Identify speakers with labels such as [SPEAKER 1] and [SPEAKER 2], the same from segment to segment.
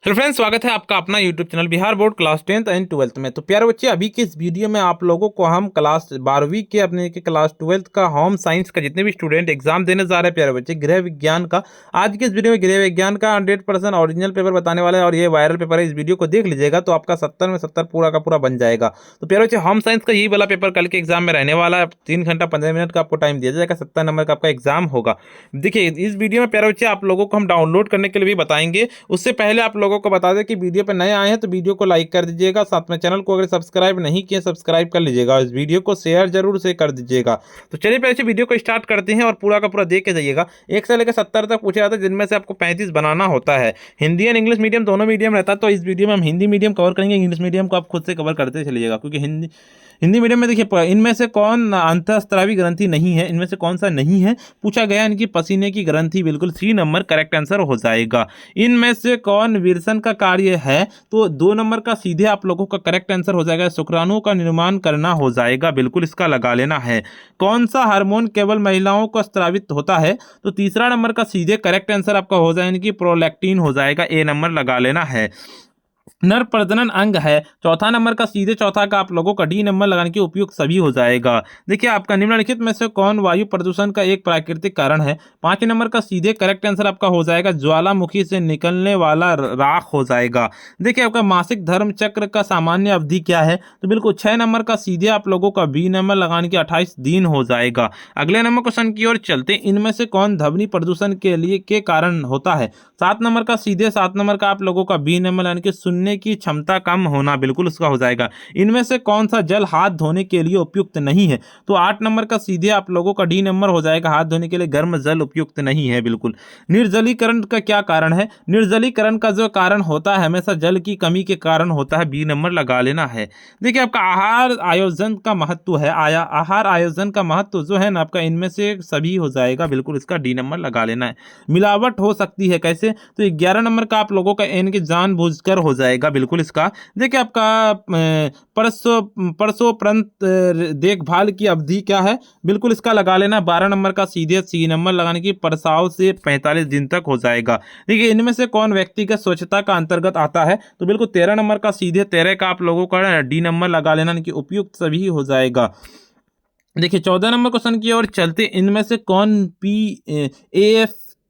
[SPEAKER 1] Hello friends, स्वागत है आपका अपना YouTube channel Bihar board class 10th and 12th में। तो प्यारे बच्चे, अभी के इस वीडियो में आप लोगों को हम क्लास 12वीं के अपने के क्लास 12th का होम साइंस का जितने भी स्टूडेंट एग्जाम देने जा रहे हैं प्यारे बच्चे, गृह विज्ञान का, आज के इस वीडियो में गृह विज्ञान का 100% ओरिजिनल पेपर बताने वाला है और ये वायरल पेपर है। इस वीडियो को देख लीजिएगा तो आपका 70 में 70 पूरा का पूरा बन जाएगा। तो प्यारे बच्चे, होम साइंस का यही वाला पेपर कल के एग्जाम में रहने वाला है। 3 घंटा 15 मिनट का आपको टाइम दिया जाएगा, 70 नंबर का आपका एग्जाम होगा। देखिए, इस वीडियो में प्यारे बच्चे आप लोगों को हम डाउनलोड करने के लिए भी बताएंगे। उससे पहले आप लोगों को बता दें कि वीडियो पे नए आए हैं तो वीडियो को लाइक कर दीजिएगा, साथ में चैनल को अगर सब्सक्राइब नहीं किए सब्सक्राइब कर लीजिएगा और इस वीडियो को शेयर जरूर से कर दीजिएगा। तो चलिए पहले से वीडियो को स्टार्ट करते हैं और पूरा का पूरा देख के जाइएगा। 1 से लेकर 70 तक पूछा जाता है, जिनमें से आपको 35 बनाना होता है। हिंदी एंड इंग्लिश मीडियम दोनों मीडियम रहता है। तो इस वीडियो में हम हिंदी मीडियम कवर करेंगे, इंग्लिश मीडियम को आप खुद से कवर करते चलिएगा, क्योंकि हिंदी मीडियम में देखिए, इनमें से कौन अंतःस्रावी ग्रंथि नहीं है, इनमें से कौन सा नहीं है पूछा गया। इनकी पसीने की ग्रंथि, बिल्कुल सी नंबर करेक्ट आंसर हो जाएगा। इनमें से कौन विरसन का कार्य है, तो 2 नंबर का सीधे आप लोगों का करेक्ट आंसर हो जाएगा। शुक्राणुओं का निर्माण करना हो जाएगा, बिल्कुल इसका लगा लेना है। कौन सा हार्मोन केवल महिलाओं को स्रावित होता है, तो तीसरा नंबर का सीधे करेक्ट आंसर आपका हो जाएगा, इनकी प्रोलैक्टिन हो जाएगा, ए नंबर लगा लेना है। नर प्रजनन अंग है, चौथा नंबर का सीधे चौथा का आप लोगों का डी नंबर लगाने के उपयुक्त सभी हो जाएगा। देखिए, आपका निम्नलिखित में से कौन वायु प्रदूषण का एक प्राकृतिक कारण है, 5 नंबर का सीधे करेक्ट आंसर आपका हो जाएगा, ज्वालामुखी से निकलने वाला राख हो जाएगा। देखिए, आपका मासिक धर्म चक्र का सामान्य अवधि क्या है, तो बिल्कुल 6 नंबर का सीधे आप लोगों का बी नंबर लगाने के 28 दिन हो जाएगा। अगले नंबर क्वेश्चन की ओर चलते, इनमें से कौन ध्वनि प्रदूषण के कारण होता है, 7 नंबर का सीधे 7 नंबर का आप लोगों का बी नंबर यानी कि सुनने की क्षमता कम होना, बिल्कुल उसका हो जाएगा। इनमें से कौन सा जल हाथ धोने के लिए उपयुक्त नहीं है, तो 8 नंबर का सीधे आप लोगों का डी नंबर हो जाएगा, हाथ धोने के लिए गर्म जल उपयुक्त नहीं है, बिल्कुल। निर्जलीकरण का क्या कारण है, निर्जलीकरण का जो कारण होता है हमेशा जल की कमी के कारण होता है, बी नंबर लगा लेना है। देखिए, आपका आहार आयोजन का महत्व है, आहार आयोजन का महत्व जो है ना आपका, इनमें से सभी हो जाएगा, बिल्कुल इसका डी नंबर लगा लेना है। मिलावट हो सकती है कैसे, तो 11 नंबर का आप लोगों का एन के जानबूझकर हो जाएगा, बिल्कुल इसका। देखिए, आपका परसोपरंत देखभाल की अवधि क्या है, बिल्कुल इसका लगा लेना, 12 नंबर का सीधे सी नंबर लगाने की, प्रसाव से 45 दिन तक हो जाएगा। देखिए, इनमें से कौन व्यक्तिगत स्वच्छता का अंतर्गत आता है, तो बिल्कुल 13 नंबर का सीधे 13 का आप लोगों का डी नंबर लगा लेना, कि उपयुक्त सभी हो जाएगा। देखिए, 14 नंबर क्वेश्चन की ओर चलते, इनमें से कौन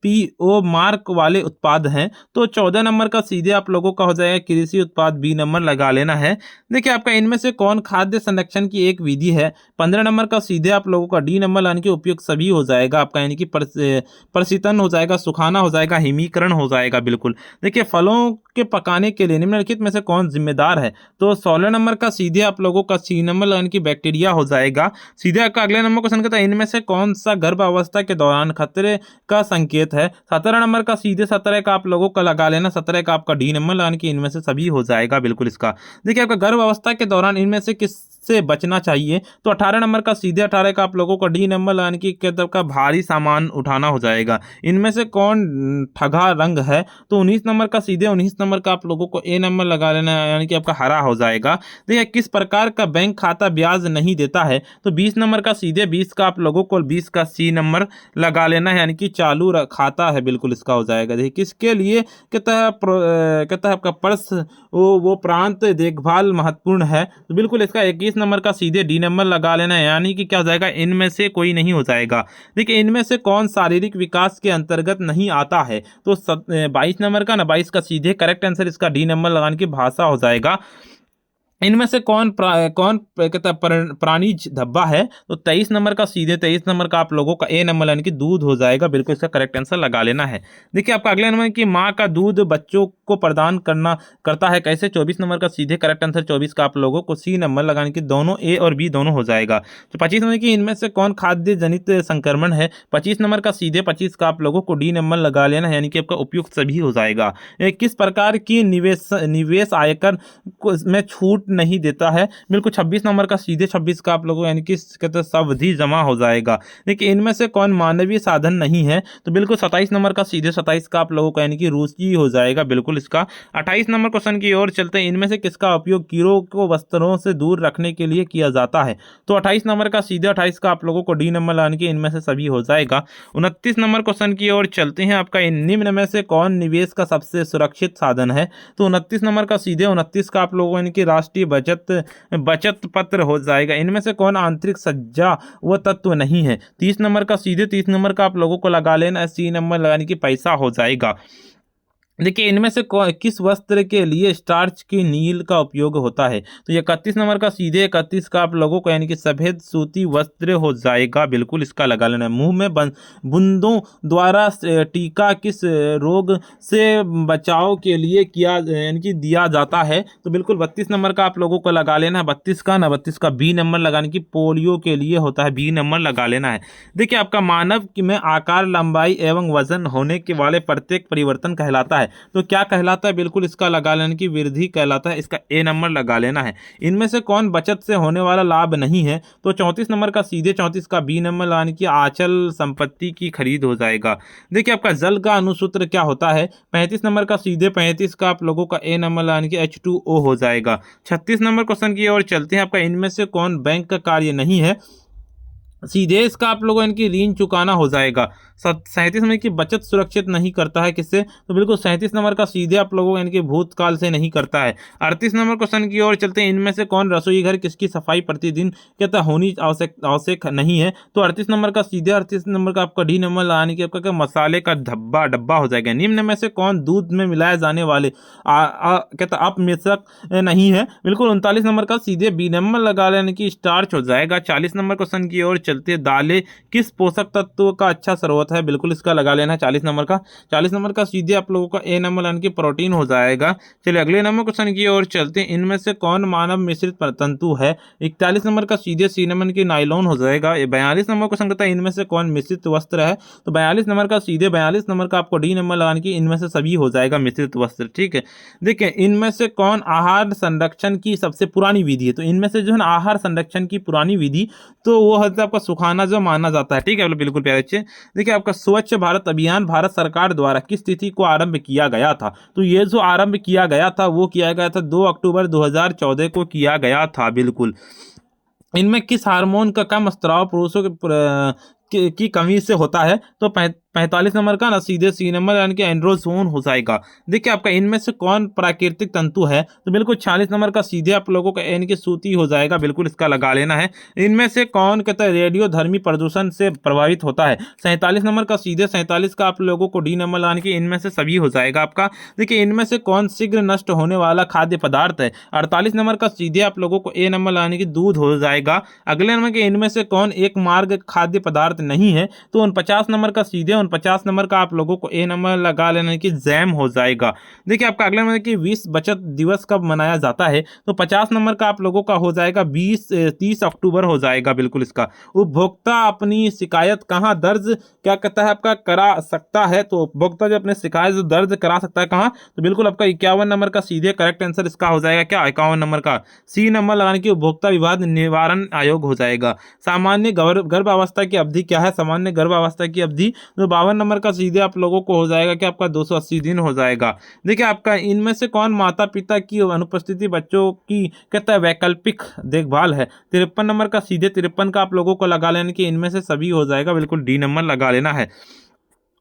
[SPEAKER 1] पीओ मार्क वाले उत्पाद हैं, तो 14 नंबर का सीधे आप लोगों का हो जाएगा कृषि उत्पाद, बी नंबर लगा लेना है। देखिए, आपका इनमें से कौन खाद्य संरक्षण की एक विधि है, 15 नंबर का सीधे आप लोगों का डी नंबर लाने के उपयुक्त सभी हो जाएगा आपका, यानी कि प्रशीतन हो जाएगा, सुखाना हो जाएगा, हिमीकरण हो जाएगा, बिल्कुल। देखिए, फलों के पकाने के लिए निम्नलिखित में से कौन जिम्मेदार है, तो 16 नंबर का सीधे आप लोगों का सी नंबर यानी कि बैक्टीरिया हो जाएगा। सीधे आपका अगले नंबर क्वेश्चन कहता है, इनमें से कौन सा गर्भावस्था के दौरान खतरे का संकेत है, 17 नंबर का सीधे 17 का आप लोगों का लगा लेना, 17 का आपका डी नंबर लगाने की, इनमें से सभी हो जाएगा, बिल्कुल इसका। देखिए, आपका गर्भ अवस्था के दौरान इनमें से किससे बचना चाहिए, तो 18 नंबर का सीधे 18 का आप लोगों का डी नंबर लगाने की, का भारी सामान उठाना हो जाएगा। इनमें से कौन ठगा रंग है, तो 19 नंबर का सीधे 19 नंबर का आप लोगों को ए नंबर लगा लेना है, यानी कि आपका हरा हो जाएगा। देखिए, किस प्रकार का बैंक खाता ब्याज नहीं देता है, तो 20 नंबर का सीधे 20 का आप लोगों को 20 का सी नंबर लगा लेना है, यानी कि चालू खाता है, बिल्कुल इसका हो जाएगा। देखिए, किसके लिए कहता है आपका पर्स वो प्रांत देखभाल महत्वपूर्ण है, तो बिल्कुल इसका 21 नंबर का सीधे डी नंबर लगा लेना है, यानी कि क्या हो जाएगा, इनमें से कोई नहीं हो जाएगा। देखिए, इनमें से कौन शारीरिक विकास के अंतर्गत नहीं आता है, तो 22 नंबर का ना 22 का सीधे करेक्ट आंसर इसका डी नंबर लगाने की भाषा हो जाएगा। इनमें से कौन कहता है प्राणीज धब्बा है, तो 23 नंबर का सीधे 23 नंबर का आप लोगों का ए नंबर यानी कि दूध हो जाएगा, बिल्कुल इसका करेक्ट आंसर लगा लेना है। देखिए, आपका अगले नंबर कि माँ का दूध बच्चों को प्रदान करता है कैसे, 24 नंबर का सीधे करेक्ट आंसर 24 का आप लोगों को सी नंबर लगाने की, दोनों ए और बी दोनों हो जाएगा। तो 25 नंबर की, इनमें से कौन खाद्य जनित संक्रमण है, 25 नंबर का सीधे 25 का आप लोगों को डी नंबर लगा लेना है, यानी कि आपका उपयुक्त सभी हो जाएगा। किस प्रकार की निवेश आयकर में छूट नहीं देता है, बिल्कुल 26 नंबर का सीधे 26 का आप लोगों यानी कि कहते सावधि जमा हो जाएगा। देखिए, इनमें से कौन मानवीय साधन नहीं है, तो बिल्कुल 27 नंबर का सीधे 27 का आप लोगों का यानी कि रुचि हो जाएगा, बिल्कुल इसका। 28 नंबर क्वेश्चन की ओर चलते हैं, इनमें से किसका उपयोग कीड़ों को वस्त्रों से दूर रखने के लिए किया जाता है? तो 28 नंबर का सीधे 28 का आप लोगों को डी नंबर लगाने की इनमें से सभी हो जाएगा। 29 नंबर क्वेश्चन की ओर चलते हैं, आपका इन निम्न में से कौन निवेश का सबसे सुरक्षित साधन है? तो 29 नंबर का सीधे 29 का आप लोगों की राष्ट्रीय बचत पत्र हो जाएगा। इनमें से कौन आंतरिक सज्जा व तत्व नहीं है? 30 नंबर का सीधे 30 नंबर का आप लोगों को लगा लेना, सी नंबर लगाने की पैसा हो जाएगा। देखिए इनमें से किस वस्त्र के लिए स्टार्च की नील का उपयोग होता है? तो ये 31 नंबर का सीधे 31 का आप लोगों को यानी कि सफेद सूती वस्त्र हो जाएगा, बिल्कुल इसका लगा लेना है। मुंह में बूंदों द्वारा टीका किस रोग से बचाव के लिए किया यानी कि दिया जाता है? तो बिल्कुल 32 नंबर का आप लोगों को लगा लेना है, 32 का ना 32 का बी नंबर लगाने की पोलियो के लिए होता है, बी नंबर लगा लेना है। देखिए आपका मानव में आकार, लंबाई एवं वजन होने के वाले प्रत्येक परिवर्तन कहलाता है, तो क्या कहलाता है? बिल्कुल इसका लगा लेने की वृद्धि कहलाता है, इसका ए नंबर लगा लेना है। इनमें से कौन बचत से होने वाला लाभ नहीं है? तो 34 नंबर का सीधे 34 का बी नंबर लगाने की आंचल संपत्ति की खरीद हो जाएगा। देखिए आपका जल का अनुसूत्र क्या होता है? 35 नंबर का सीधे 35 का आप लोगों का ए नंबर लगाने की H2O हो जाएगा। 36 नंबर क्वेश्चन की ओर चलते हैं, आपका इनमें से कौन बैंक का कार्य नहीं है? सीधे इसका आप लोगों इनकी ऋण चुकाना हो जाएगा। 37 नंबर की बचत सुरक्षित नहीं करता है, किससे? तो बिल्कुल 37 नंबर का सीधे आप लोगों इनके भूतकाल से नहीं करता है। 38 नंबर क्वेश्चन की ओर चलते हैं, इनमें से कौन रसोई घर किसकी सफाई प्रतिदिन कहता होनी आवश्यक नहीं है? तो 38 नंबर का सीधे 38 नंबर का आपका डी नंबर लगाने की आपका मसाले का डब्बा हो जाएगा। निम्न में से कौन दूध में मिलाए जाने वाले कहता अपमिश्रक नहीं है? बिल्कुल 39 नंबर का सीधे बी नंबर लगा लेने की स्टार्च हो जाएगा। 40 नंबर क्वेश्चन की ओर चलते, दालें किस पोषक तत्व का अच्छा स्रोत है? बिल्कुल इसका लगा लेना है 40 नंबर का। 40 नंबर का सीधे आप लोगों का ए नंबर यानी कि प्रोटीन हो जाएगा। चलिए अगले नंबर क्वेश्चन की ओर चलते हैं, इनमें से कौन मानव मिश्रित तंतु है? 41 नंबर का सीधे सी नंबर की नायलॉन हो जाएगा। 42 नंबर क्वेश्चन कहता है, इनमें से कौन मिश्रित वस्त्र है? तो 42 नंबर का सीधे 42 नंबर का आपको डी नंबर लगाने की इनमें से सभी हो जाएगा मिश्रित वस्त्र, ठीक है। देखिए इनमें से कौन आहार संरक्षण की सबसे पुरानी विधि है? तो इनमें से जो है ना आहार संरक्षण की पुरानी विधि, तो वो है आपका सुखाना जो माना जाता है, ठीक है। बिल्कुल प्यारे बच्चे, देखिए आपका स्वच्छ भारत अभियान भारत सरकार द्वारा किस तिथि को आरंभ किया गया था? तो ये जो आरंभ किया गया था वो किया गया था 2 अक्टूबर 2014 को किया गया था, बिल्कुल। इनमें किस हार्मोन का कम स्त्राव पुरुषों की कमी से होता है? तो 45 नंबर का ना सीधे सी नंबर यानी कि एंड्रोजोन हो जाएगा। देखिए आपका इनमें से कौन प्राकृतिक तंतु है? तो बिल्कुल 46 नंबर का सीधे आप लोगों का एन की सूती हो जाएगा, बिल्कुल इसका लगा लेना है। इनमें से कौन कहता है रेडियो धर्मी प्रदूषण से प्रभावित होता है? 47 नंबर का सीधे 47 का आप लोगों को डी नंबर लाने की इनमें से सभी हो जाएगा आपका। देखिए इनमें से कौन शीघ्र नष्ट होने वाला खाद्य पदार्थ है? 48 नंबर का सीधे आप लोगों को ए नंबर लाने की दूध हो जाएगा। अगले नंबर के इनमें से कौन एक मार्ग खाद्य पदार्थ नहीं है? तो 49 नंबर का सीधे 49 नंबर का आप लोगों को ए नंबर लगा लेने की जैम हो जाएगा। देखिए आपका अगले नंबर की 20 बचत दिवस कब मनाया जाता है? तो 50 नंबर का आप लोगों का हो जाएगा 30 अक्टूबर हो जाएगा, बिल्कुल इसका। उपभोक्ता अपनी शिकायत कहाँ दर्ज क्या कहता है आपका करा सकता है? तो उपभोक्ता जो अपने शिकायत दर्ज करा सकता है कहाँ? तो बिल्कुल आपका 51 नंबर का सीधे करेक्ट आंसर इसका हो जाएगा क्या? 51 नंबर का सी नंबर लगाने की उपभोक्ता विवाद निवारण आयोग हो जाएगा। सामान्य गर्भावस्था की अवधि क्या है? सामान्य गर्भावस्था की अवधि तो 52 नंबर का सीधे आप लोगों को हो जाएगा कि आपका 280 दिन हो जाएगा। देखिए आपका इनमें से कौन माता पिता की अनुपस्थिति बच्चों की कहता है वैकल्पिक देखभाल है? 53 नंबर का सीधे 53 का आप लोगों को लगा लेने की इनमें से सभी हो जाएगा, बिल्कुल डी नंबर लगा लेना है।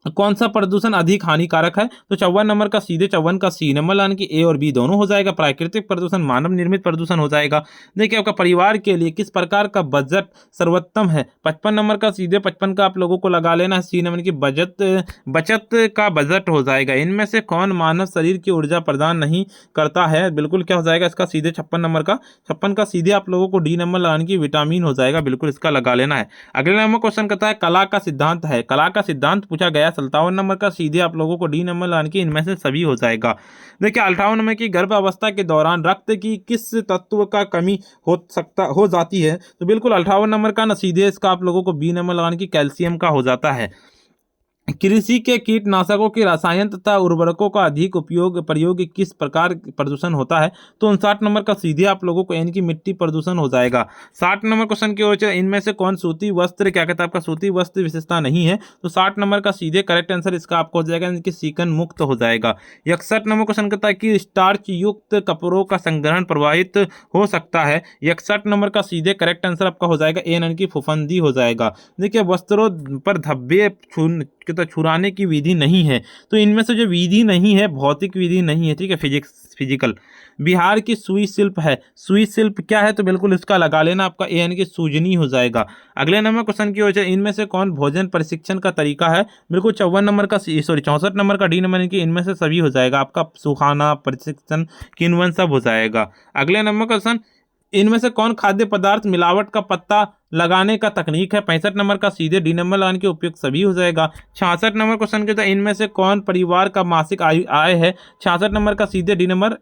[SPEAKER 1] कौन सा प्रदूषण अधिक हानिकारक है? तो 54 नंबर का सीधे 54 का सी नंबर लाने की ए और बी दोनों हो जाएगा। प्राकृतिक प्रदूषण मानव निर्मित प्रदूषण हो जाएगा। देखिए आपका परिवार के लिए किस प्रकार का बजट सर्वोत्तम है? 55 नंबर का सीधे 55 का आप लोगों को लगा लेना है सी नंबर की बचत का बजट हो जाएगा। इनमें से कौन मानव शरीर की ऊर्जा प्रदान नहीं करता है? बिल्कुल क्या हो जाएगा इसका सीधे 56 नंबर का 56 का सीधे आप लोगों को डी नंबर लगाने की विटामिन हो जाएगा, बिल्कुल इसका लगा लेना है। अगले नंबर क्वेश्चन कहता है कला का सिद्धांत है, कला का सिद्धांत पूछा गया। 57 नंबर का सीधे आप लोगों को डी नंबर लाने की इनमें से सभी हो जाएगा। देखिए 58 नंबर की गर्भावस्था के दौरान रक्त की किस तत्व का कमी हो जाती है? तो बिल्कुल 58 नंबर का ना सीधे इसका आप लोगों को बी नंबर लगाने की कैल्शियम का हो जाता है। कृषि के कीटनाशकों के रसायन तथा उर्वरकों का अधिक प्रयोग किस प्रकार प्रदूषण होता है? तो 59 नंबर का सीधे आप लोगों को यानी कि मिट्टी प्रदूषण हो जाएगा। 60 नंबर क्वेश्चन की ओर चले, इनमें से कौन सूती वस्त्र क्या कहता है आपका सूती वस्त्र विशेषता नहीं है? तो 60 नंबर का सीधे करेक्ट आंसर इसका आपको हो जाएगा यानी कि सीकन मुक्त हो जाएगा। 61 नंबर क्वेश्चन कहता है कि स्टार्च युक्त कपड़ों का संग्रहण प्रभावित हो सकता है। 61 नंबर का सीधे करेक्ट आंसर आपका हो जाएगा ए यानी कि फफूंदी हो जाएगा। देखिए वस्त्रों पर धब्बे छुराने की विधि नहीं है, तो इनमें से जो विधि नहीं है भौतिक विधि नहीं है, ठीक है, फिजिकल। बिहार की सुई शिल्प है, सुई शिल्प क्या है? तो बिल्कुल इसका लगा लेना आपका ए यानी कि सूजनी हो जाएगा। अगले नंबर क्वेश्चन की वजह इनमें से कौन भोजन प्रशिक्षण का तरीका है? बिल्कुल 54 नंबर का 64 नंबर का डी नंबर की इनमें से सभी हो जाएगा आपका सुखाना प्रशिक्षण किन्वन सब हो जाएगा। अगले नंबर क्वेश्चन इनमें से कौन खाद्य पदार्थ मिलावट का पत्ता लगाने का तकनीक है? 65 नंबर का सीधे डी नंबर लगाने के उपयुक्त सभी हो जाएगा। 66 नंबर क्वेश्चन के इनमें से कौन परिवार का मासिक आय है? 66 नंबर का सीधे डी नंबर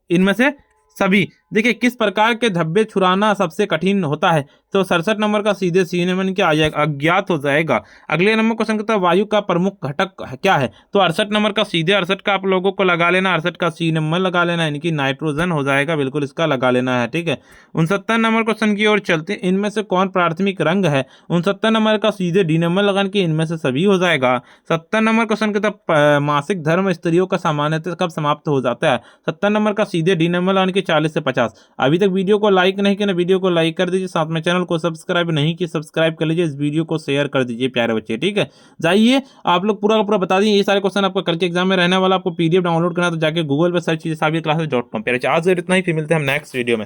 [SPEAKER 1] इनमें से सभी। देखिए किस प्रकार के धब्बे छुड़ाना सबसे कठिन होता है? तो 67 नंबर का सीधे सी नंबर क्या आ जाएगा? अज्ञात हो जाएगा। अगले नंबर क्वेश्चन कहता है वायु का प्रमुख घटक क्या है? तो 68 नंबर का सीधे 68 का आप लोगों को लगा लेना, 68 का सी नंबर लगा लेना यानी कि नाइट्रोजन हो जाएगा, बिल्कुल इसका लगा लेना है, ठीक है। 69 नंबर क्वेश्चन की ओर चलते, इनमें से कौन प्राथमिक रंग है? 69 नंबर का सीधे डी नंबर लगाने के इनमें से सभी हो जाएगा। 70 नंबर क्वेश्चन कहता मासिक धर्म स्त्रियों का सामान्यतः कब समाप्त हो जाता है? 70 नंबर का सीधे डी नंबर लगाने के 40 से 50। अभी तक वीडियो को लाइक नहीं किया ना, वीडियो को लाइक कर दीजिए, साथ में चैनल को सब्सक्राइब नहीं किया सब्सक्राइब कर लीजिए, इस वीडियो को शेयर कर दीजिए प्यारे बच्चे, ठीक है। जाइए आप लोग पूरा का पूरा बता दीजिए, ये सारे क्वेश्चन आपका कल के एग्जाम में रहने वाला, आपको पीडीएफ डाउनलोड करना तो जाके गूगल पर सर्च कीजिए sabirclasses.com। प्यारे आज इतना ही, फिर मिलते हैं हम नेक्स्ट वीडियो में।